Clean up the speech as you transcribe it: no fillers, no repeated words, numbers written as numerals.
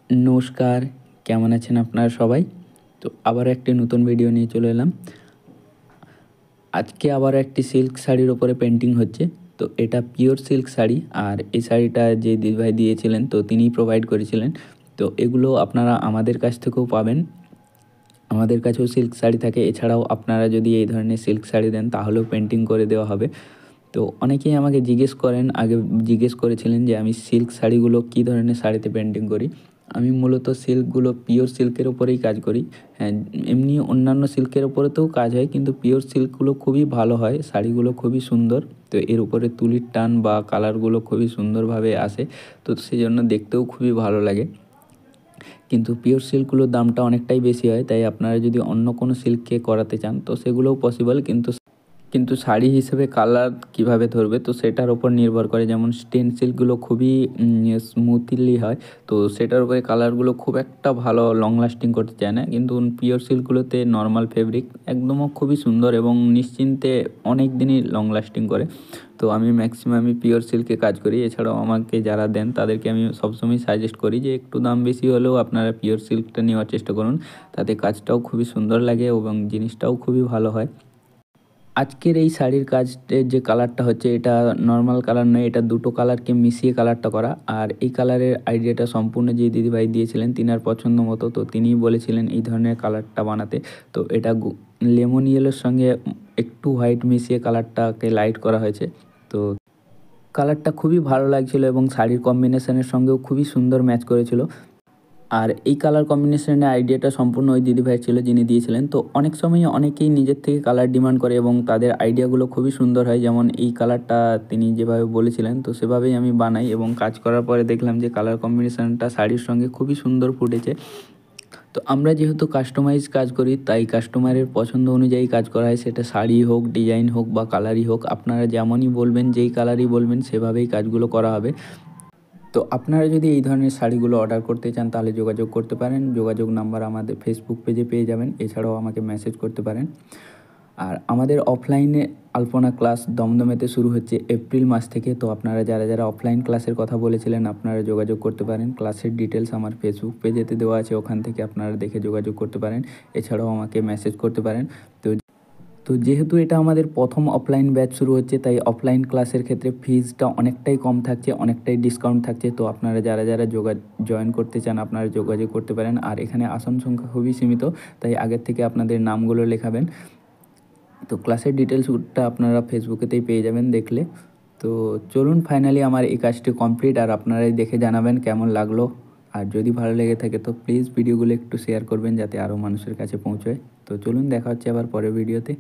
নমস্কার, কেমন আছেন আপনারা সবাই? তো আবার একটি নতুন ভিডিও নিয়ে চলে এলাম। আজকে আবার একটি সিল্ক শাড়ির ওপরে পেন্টিং হচ্ছে। তো এটা পিওর সিল্ক শাড়ি, আর এই শাড়িটা যে দিদিভাই দিয়েছিলেন তো তিনিই প্রোভাইড করেছিলেন। তো এগুলো আপনারা আমাদের কাছ থেকেও পাবেন। আমাদের কাছেও সিল্ক শাড়ি থাকে, এছাড়াও আপনারা যদি এই ধরনের সিল্ক শাড়ি দেন তাহলেও পেন্টিং করে দেওয়া হবে। তো অনেকেই আমাকে জিজ্ঞেস করেছিলেন যে আমি সিল্ক শাড়িগুলো কী ধরনের শাড়িতে পেন্টিং করি। আমি মূলত সিল্কগুলো পিওর সিল্কের ওপরেই কাজ করি। হ্যাঁ, এমনি অন্যান্য সিল্কের ওপরেতেও কাজ হয়, কিন্তু পিওর সিল্কগুলো খুবই ভালো হয়, শাড়িগুলো খুবই সুন্দর। তো এর উপরে তুলির টান বা কালারগুলো খুবই সুন্দরভাবে আসে, তো সেই জন্য দেখতেও খুবই ভালো লাগে। কিন্তু পিওর সিল্কগুলোর দামটা অনেকটাই বেশি হয়, তাই আপনারা যদি অন্য কোনো সিল্ককে করাতে চান তো সেগুলোও পসিবল, কিন্তু শাড়ি হিসেবে কালার কিভাবে ধরবে তো সেটার ওপর নির্ভর করে। যেমন স্টেন সিল্কগুলো খুবই স্মুথলি হয়, তো সেটার উপরে কালারগুলো খুব একটা ভালো লং লাস্টিং করতে চায় না। কিন্তু পিওর সিল্কগুলোতে নর্মাল ফেব্রিক একদমও খুবই সুন্দর এবং নিশ্চিন্তে অনেক দিনই লং লাস্টিং করে। তো আমি ম্যাক্সিমামই পিওর সিল্কে কাজ করি। এছাড়াও আমাকে যারা দেন তাদেরকে আমি সবসময় সাজেস্ট করি যে একটু দাম বেশি হলেও আপনারা পিওর সিল্কটা নেওয়ার চেষ্টা করুন, তাতে কাজটাও খুবই সুন্দর লাগে এবং জিনিসটাও খুবই ভালো হয়। আজকের এই শাড়ির কাজের যে কালারটা হচ্ছে এটা নর্মাল কালার নয়, এটা দুটো কালারকে মিশিয়ে কালারটা করা। আর এই কালারের আইডিয়াটা সম্পূর্ণ যে দিদিভাই দিয়েছিলেন তিনার পছন্দ মতো, তো তিনিই বলেছিলেন এই ধরনের কালারটা বানাতে। তো এটা লেমন ইয়েলোর সঙ্গে একটু হোয়াইট মিশিয়ে কালারটাকে লাইট করা হয়েছে। তো কালারটা খুবই ভালো লাগছিল এবং শাড়ির কম্বিনেশনের সঙ্গেও খুবই সুন্দর ম্যাচ করেছিল। আর এই কালার কম্বিনেশনের আইডিয়াটা সম্পূর্ণ ওই দিদিভাই ছিল যিনি দিয়েছিলেন। তো অনেক সময় অনেকেই নিজের থেকে কালার ডিমান্ড করে এবং তাদের আইডিয়াগুলো খুবই সুন্দর হয়। যেমন এই কালারটা তিনি যেভাবে বলেছিলেন তো সেভাবেই আমি বানাই, এবং কাজ করার পরে দেখলাম যে কালার কম্বিনেশনটা শাড়ির সঙ্গে খুবই সুন্দর ফুটেছে। তো আমরা যেহেতু কাস্টমাইজ কাজ করি তাই কাস্টমারের পছন্দ অনুযায়ী কাজ করা হয়, সেটা শাড়ি হোক, ডিজাইন হোক বা কালারই হোক। আপনারা যেমনই বলবেন, যেই কালারই বলবেন সেভাবেই কাজগুলো করা হবে। তো আপনারা যদি এই ধরনের শাড়িগুলো অর্ডার করতে চান তাহলে যোগাযোগ করতে পারেন। যোগাযোগ নাম্বার আমাদের ফেসবুক পেজে পেয়ে যাবেন, এছাড়াও আমাকে মেসেজ করতে পারেন। আর আমাদের অফলাইনে আলপনা ক্লাস দমদমেতে শুরু হচ্ছে এপ্রিল মাস থেকে। তো আপনারা যারা যারা অফলাইন ক্লাসের কথা বলেছিলেন আপনারা যোগাযোগ করতে পারেন। ক্লাসের ডিটেলস আমার ফেসবুক পেজেতে দেওয়া আছে, ওখান থেকে আপনারা দেখে যোগাযোগ করতে পারেন। এছাড়াও আমাকে মেসেজ করতে পারেন। তো তো যেহেতু এটা আমাদের প্রথম অফলাইন ব্যাচ শুরু হচ্ছে, তাই অফলাইন ক্লাসের ক্ষেত্রে ফিজটা অনেকটাই কম থাকছে, অনেকটাই ডিসকাউন্ট থাকছে। তো আপনারা যারা যারা জয়েন করতে চান আপনারা যোগাযোগ করতে পারেন। আর এখানে আসন সংখ্যা খুবই সীমিত, তাই আগের থেকে আপনাদের নামগুলো লেখাবেন। তো ক্লাসের ডিটেলসটা আপনারা ফেসবুকেতেই পেয়ে যাবেন দেখলে। তো চলুন, ফাইনালি আমার এই কাজটি কমপ্লিট, আর আপনারাই দেখে জানাবেন কেমন লাগলো। আর যদি ভালো লেগে থাকে তো প্লিজ ভিডিওগুলো একটু শেয়ার করবেন যাতে আরও মানুষের কাছে পৌঁছয়। তো চলুন, দেখা হচ্ছে আবার পরের ভিডিওতে।